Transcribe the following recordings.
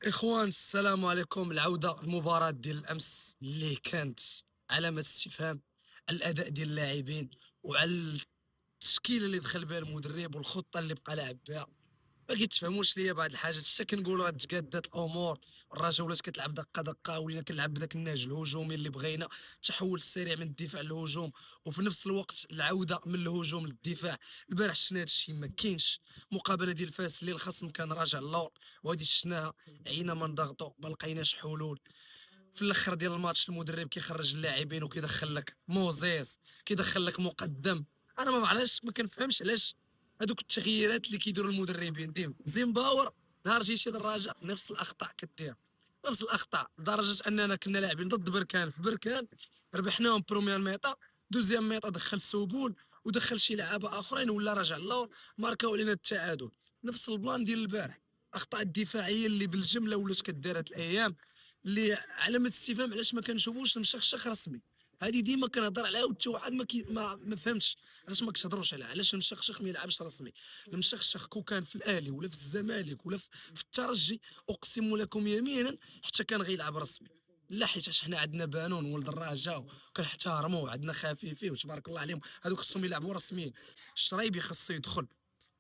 إخوان السلام عليكم. العودة المباراة ديال الأمس اللي كانت علامة استفهام على الأداء ديال اللاعبين وعلى التشكيلة اللي دخل بها المدرب والخطة اللي بقى لاعب بها. ما كيتفهموش ليا بعض الحاجات، حتى كنقولوا راه تجادات الامور والرجاء ولات كتلعب دقه دقه، ولينا كنلعب بداك النهج الهجومي اللي بغينا، التحول السريع من الدفاع للهجوم، وفي نفس الوقت العوده من الهجوم للدفاع. البارح شفنا هذا الشيء ما كاينش. مقابله ديال فاس اللي الخصم كان راجع اللور وهادي شفناها، عينا ما نضغطوا ما لقيناش حلول. في الاخر ديال الماتش المدرب كيخرج اللاعبين وكيدخل لك موزيس، كيدخل لك مقدم. انا ما بعرفش، ما كنفهمش علاش هذوك التغييرات اللي كيديروا المدربين ديما. زيمباور نهار جيتي للرجاء نفس الاخطاء كدير، نفس الاخطاء، لدرجه اننا كنا لاعبين ضد بركان في بركان، ربحناهم بروميير ميطا، دوزيام ميطا دخل سوبول ودخل شي لعابه اخرين ولا رجع اللور، ماركاو علينا التعادل. نفس البلان ديال البارح، الاخطاء الدفاعيه اللي بالجمله ولات كدير هاد الايام، اللي علامه استفهام علاش ما كنشوفوش المشخشخ رسمي. هذه ديما كنهضر عليها وحتى واحد ما فهمتش علاش ما كتهضروش عليها، علاش المشخشخ ما يلعبش رسمي. المشخشخ كون كان في الاهلي ولا في الزمالك ولا في الترجي، اقسم لكم يمينا حتى كان غيلعب رسمي. لا، حيت حنا عندنا بانون ولد الرجاء وكنحتارموه، عندنا خفيفي وتبارك الله عليهم، هذوك خصهم يلعبوا رسميين. الشرايبي خاصو يدخل،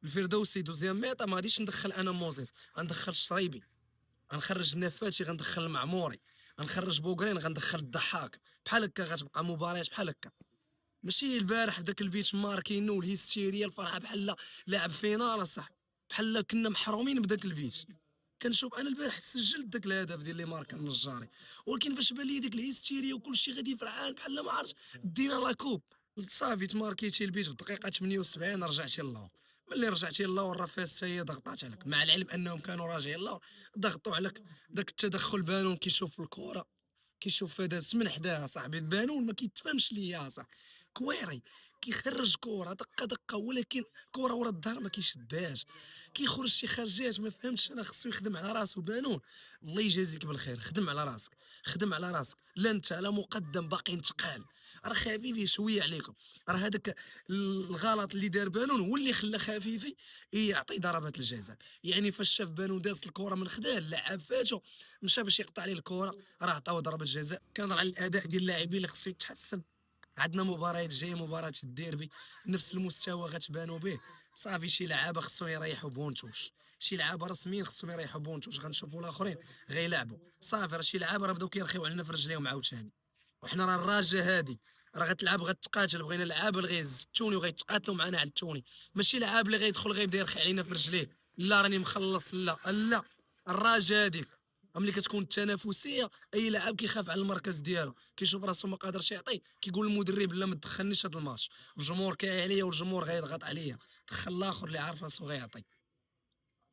الفردوسي دوزيام ميطا ما غاديش ندخل انا موزيس، غندخل الشرايبي، غنخرج النفاتي غندخل المعموري، غنخرج بوغرين غندخل الضحاك. بحال هكا غتبقى مباريات بحال هكا. ماشي البارح بداك البيت ماركينو والهيستيريا الفرحه بحال لاعب فينال صح، بحال كنا محرومين بداك البيت. كنشوف انا البارح سجلت داك الهدف ديال اللي ماركا النجاري، ولكن فاش بان لي ديك الهيستيريا وكلشي غادي فرحان بحال ما عرفت دينا لاكوب، قلت صافي تماركيتي البيت في الدقيقه 78 رجعتي اللور. ملي رجعتي اللور راه فاس هي ضغطات عليك، مع العلم انهم كانوا راجعين اللور ضغطوا عليك. داك التدخل بانون كيشوف الكره، كيشوف دازت من حداها صاحبي، البانون ما كيتفهمش ليا صاح. كويري كيخرج كره دقه دقه، ولكن كره ورا الظهر ما كيشدهاش، كيخرج شي خرجات ما فهمتش انا. خصو يخدم على راسو بانون. الله يجازيك بالخير، خدم على راسك، خدم على راسك. لا انت لا مقدم باقي تقال، راه خفيفي شويه عليكم. راه هذاك الغلط اللي دار بانون هو اللي خلى خفيفي يعطي ضربات الجزاء. يعني فاش شاف بانون دازت الكره من خداه اللاعب فاتو، مشى باش يقطع عليه الكره، راه عطاو ضربه جزاء. كنهضر على الاداء ديال اللاعبين اللي خصو يتحسن. عندنا مباريات جايه، مباراه الديربي نفس المستوى غتبانوا به. صافي شي لعابه خصهم يريحوا بونتوش، شي لعابه رسميين خصهم يريحوا بونتوش، غنشوفوا الاخرين غيلعبوا. صافي راه شي لعابه راه بداو كيرخيو علينا في رجليهم عاوتاني. وحنا راه الراجا هادي راه غتلعب غتقاتل، بغينا لعابه اللي غيزتوني وغيتقاتلوا معنا على التوني، ماشي لعاب اللي غيدخل غيبدا يرخي علينا في رجليه. لا راني مخلص، لا لا. الراجا هاديك ملي كتكون التنافسيه، اي لاعب كيخاف على المركز ديالو، كيشوف راسو ما قادرش يعطي، كيقول للمدرب لا ما تدخلنيش هذا الماتش، الجمهور كاين عليا والجمهور غيضغط عليا، دخل الاخر اللي عارف راسو غيعطي.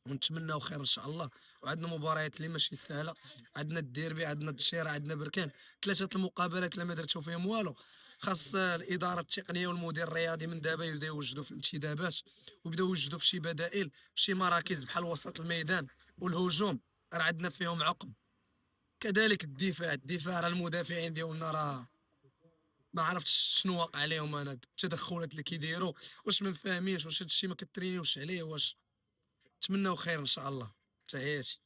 ونتمناو خير ان شاء الله. وعندنا مباريات اللي ماشي سهله، عندنا الديربي، عندنا الدشيره، عندنا بركان، ثلاثه المقابلات اللي ما درتو فيهم والو. خاص الاداره التقنيه والمدير الرياضي من دابا يبداو يوجدوا في الانتدابات، ويبداو يوجدوا في شي بدائل في شي مراكز بحال وسط الميدان والهجوم، راه عندنا فيهم عقم. كذلك الدفاع راه المدافعين ديالنا راه ما عرفتش شنو واقع عليهم. انا التدخلات اللي كيديروا واش ما فاهمينش، واش هادشي ما كترينيوش عليه، واش. نتمناو خير ان شاء الله. تحياتي.